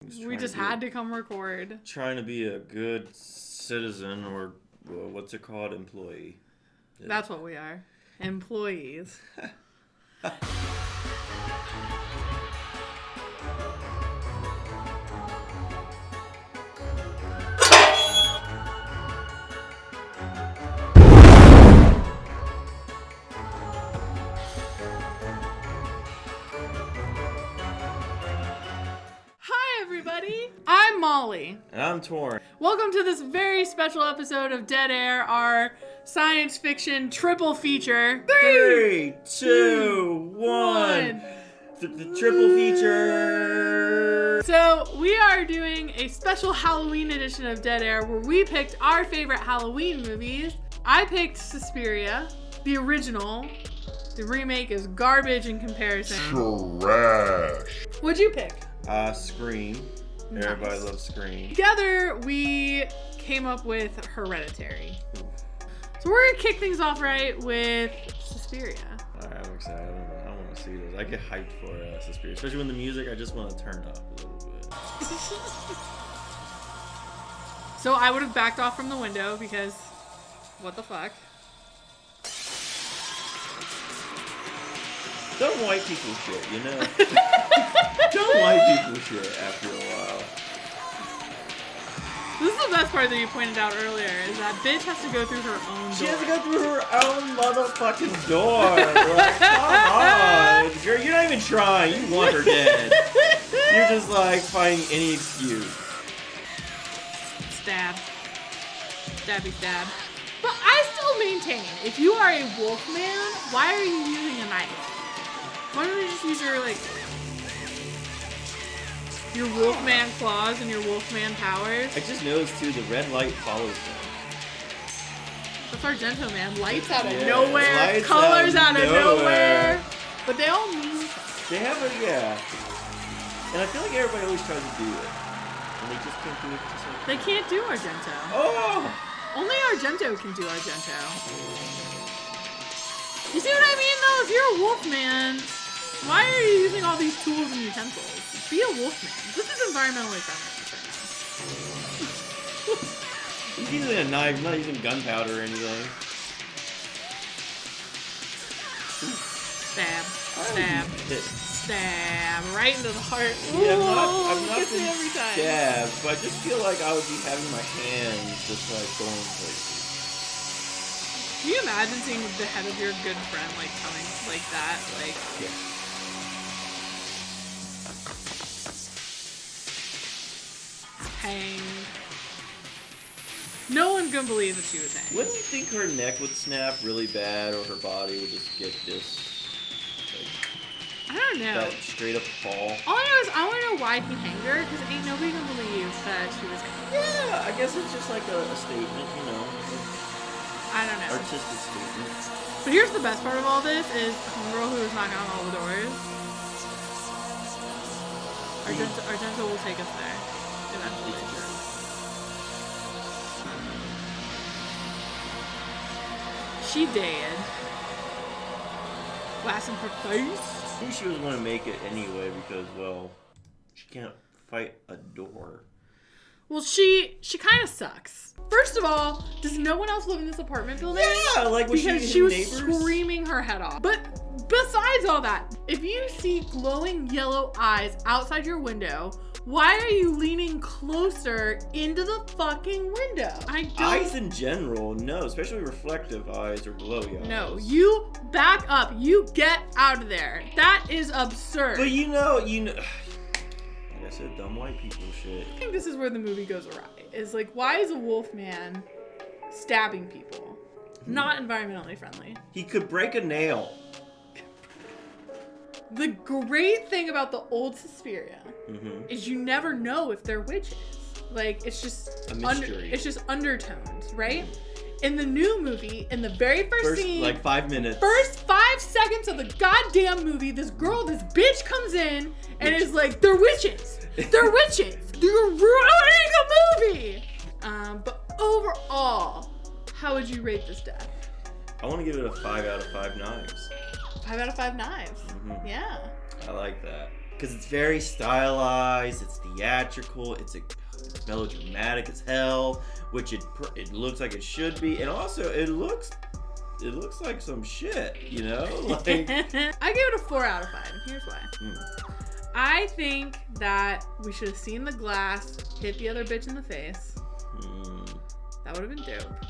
We just had to come record. Trying to be a good citizen, or what's it called? Employee. That's what we are. Employees. I'm Molly. And I'm Torin. Welcome to this very special episode of Dead Air, our science fiction triple feature. 3, 2, 1. The triple feature. So we are doing a special Halloween edition of Dead Air where we picked our favorite Halloween movies. I picked Suspiria, the original. The remake is garbage in comparison. Trash. What'd you pick? Scream. Nice. Everybody loves Scream. Together, we came up with Hereditary. So we're going to kick things off right with Suspiria. Alright, I'm excited. I want to see this. I get hyped for Suspiria. Especially when the music, I just want to turn up a little bit. So I would have backed off from the window because what the fuck? Dumb white people shit, you know? Dumb white people shit after a while. This is the best part that you pointed out earlier, is that bitch has to go through her own door. She has to go through her own motherfucking door. Like, come on. Girl, you're not even trying. You want her dead. You're just like finding any excuse. Stab. Stabby stab. But I still maintain, if you are a wolf man, why are you using a knife? Why don't you just use your wolfman claws and your wolfman powers? I just noticed too, the red light follows them. That's Argento, man. Lights out of nowhere, colors out of nowhere. But they all mean something. They have a, yeah. And I feel like everybody always tries to do it. And they just can't do it just like They can't do Argento. Oh! Only Argento can do Argento. You see what I mean, though? If you're a wolfman, why are you using all these tools and utensils? Be a wolfman. This is environmentally friendly right now. He's using a knife, he's not using gunpowder or anything. Stab. Stab. Stab. Right into the heart. See, I've not been every time. stabbed, but I just feel like I would be having my hands just like going places. Can you imagine seeing the head of your good friend like coming like that? Like, yeah. hanged. No one's gonna believe that she was hanged. Wouldn't you think her neck would snap really bad, or her body would just get this, like, I don't know. that straight up fall? All I know is I want to know why he hanged her, because ain't nobody gonna believe that she was hanged. Yeah, I guess it's just like a statement, you know. I don't know. Artistic statement. But here's the best part of all this is the girl who was knocking on all the doors. Argento will take us there eventually. She dead. Glass in her face. I think she was going to make it anyway because, well, she can't fight a door. Well, she kind of sucks. First of all, does no one else live in this apartment building? Yeah, like was because she was screaming her head off. But besides all that, if you see glowing yellow eyes outside your window, why are you leaning closer into the fucking window? Eyes in general, no, especially reflective eyes or glowy eyes. No, you back up. You get out of there. That is absurd. But you know. Like I said, dumb white people shit. I think this is where the movie goes awry. Is like, why is a wolf man stabbing people? Not environmentally friendly. He could break a nail. The great thing about the old Suspiria is you never know if they're witches. Like, it's just a mystery. It's just undertones, right? In the new movie, in the very first scene, like 5 minutes. First 5 seconds of the goddamn movie, this bitch comes in and is like, they're witches. They're witches. You're ruining the movie. But overall, how would you rate this death? I want to give it a 5 out of 5 knives. 5 out of 5 knives. Yeah. I like that. because it's very stylized, it's theatrical, it's melodramatic as hell, which it looks like it should be, and also it looks like some shit, you know? Like, I give it a 4 out of 5, and here's why. I think that we should have seen the glass hit the other bitch in the face. That would have been dope.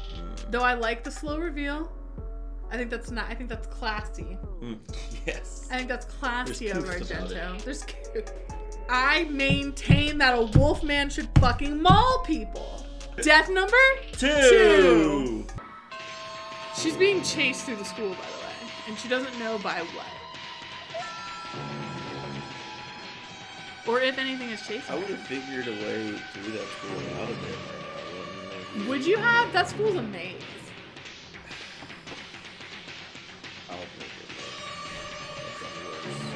Though I like the slow reveal. I think that's classy. Yes. I think that's classy of Argento. There's cute. I maintain that a wolf man should fucking maul people. Death number 2. She's being chased through the school, by the way, and she doesn't know by what. Or if anything is chasing her. I would have figured a way through that school and out of it right now. Would you have? That school's a maze. I'll make it work.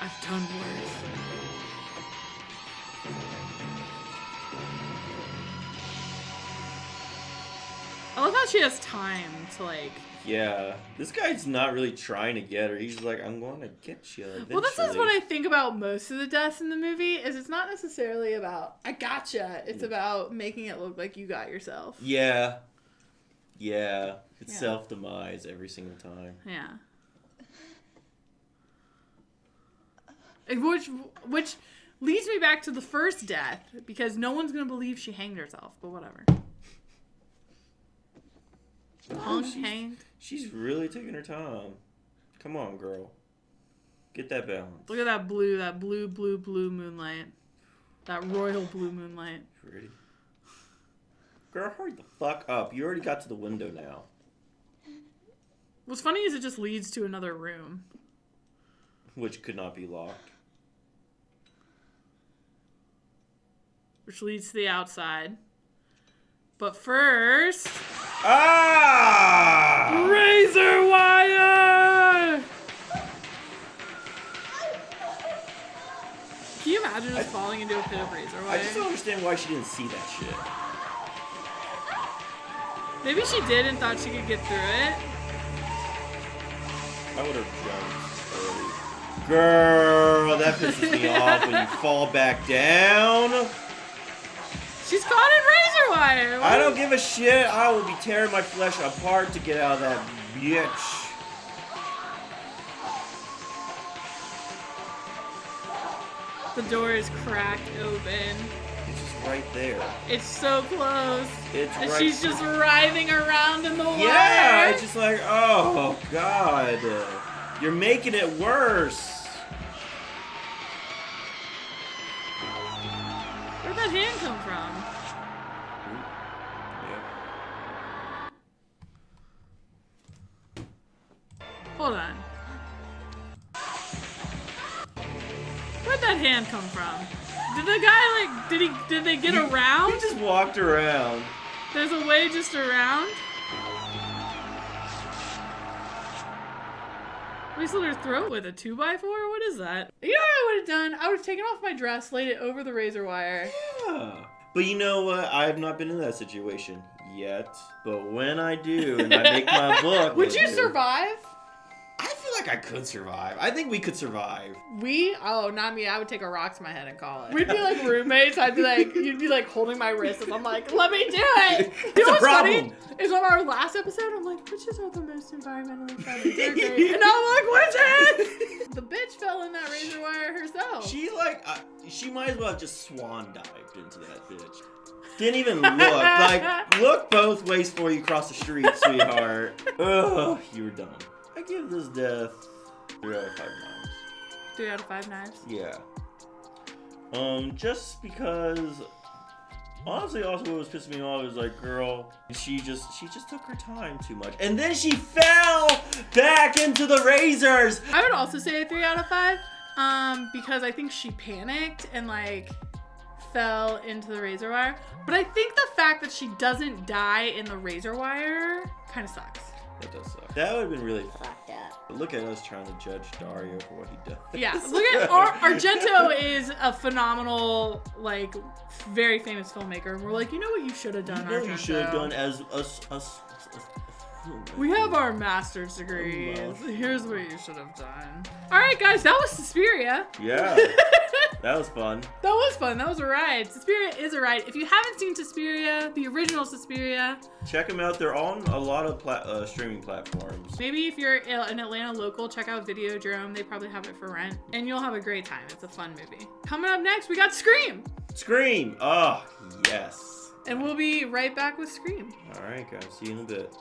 I've done worse. I love how she has time to like. Yeah, this guy's not really trying to get her. He's just like, I'm going to get you eventually. Well, this is what I think about most of the deaths in the movie, is it's not necessarily about, I gotcha. It's about making it look like you got yourself. Yeah. Yeah. It's self-demise every single time. Yeah. Which leads me back to the first death, because no one's going to believe she hanged herself, but whatever. Hanged. She's really taking her time. Come on, girl. Get that balance. Look at that blue moonlight. That royal blue moonlight. Pretty. Girl, hurry the fuck up. You already got to the window now. What's funny is it just leads to another room. Which could not be locked. Which leads to the outside. But first... Ah! Razor wire! Can you imagine just falling into a pit of razor wire? I just don't understand why she didn't see that shit. Maybe she did and thought she could get through it. I would have jumped early. Girl, that pisses me off when you fall back down. She's caught in razor wire. I don't give a shit. I will be tearing my flesh apart to get out of that bitch. The door is cracked open. It's just right there. It's so close. It's and right. she's just writhing around in the wire. Yeah, it's just like, oh God, you're making it worse. Where'd that hand come from? Hold on. Where'd that hand come from? Did the guy did they get around? He just walked around. There's a way just around? We slit her throat with a 2x4? What is that? You know what I would have done? I would have taken off my dress, laid it over the razor wire. Yeah. But you know what? I have not been in that situation yet. But when I do, and I make my book... Would you survive? I feel like I could survive. I think we could survive. Oh, not me. I would take a rock to my head and call it. We'd be like roommates. I'd be like, you'd be like holding my wrist, and I'm like, let me do it. You know what's funny? Is on our last episode, I'm like, witches are the most environmentally friendly. They're great. And I'm like, witches! The bitch fell in that razor wire herself. She she might as well have just swan dived into that bitch. Didn't even look. Like, look both ways before you cross the street, sweetheart. Ugh, you were dumb. I give this death 3 out of 5 knives. 3 out of 5 knives? Yeah. Just because, honestly, also what was pissing me off is like, girl, she just took her time too much. And then she fell back into the razors! I would also say a 3 out of 5, because I think she panicked and like fell into the razor wire. But I think the fact that she doesn't die in the razor wire kind of sucks. That does suck. That would have been really fucked up. But look at us trying to judge Dario for what he does. Yeah, look at Argento is a phenomenal, like, very famous filmmaker. And we're like, you know what you should have done, You know Argento? you should have done as We have our master's degrees. Here's what you should have done. All right, guys, that was Suspiria. Yeah, that was fun. That was fun. That was a ride. Suspiria is a ride. If you haven't seen Suspiria, the original Suspiria, check them out. They're on a lot of streaming platforms. Maybe if you're an Atlanta local, check out Videodrome. They probably have it for rent, and you'll have a great time. It's a fun movie. Coming up next, we got Scream. Scream. Oh, yes. And we'll be right back with Scream. All right, guys. See you in a bit.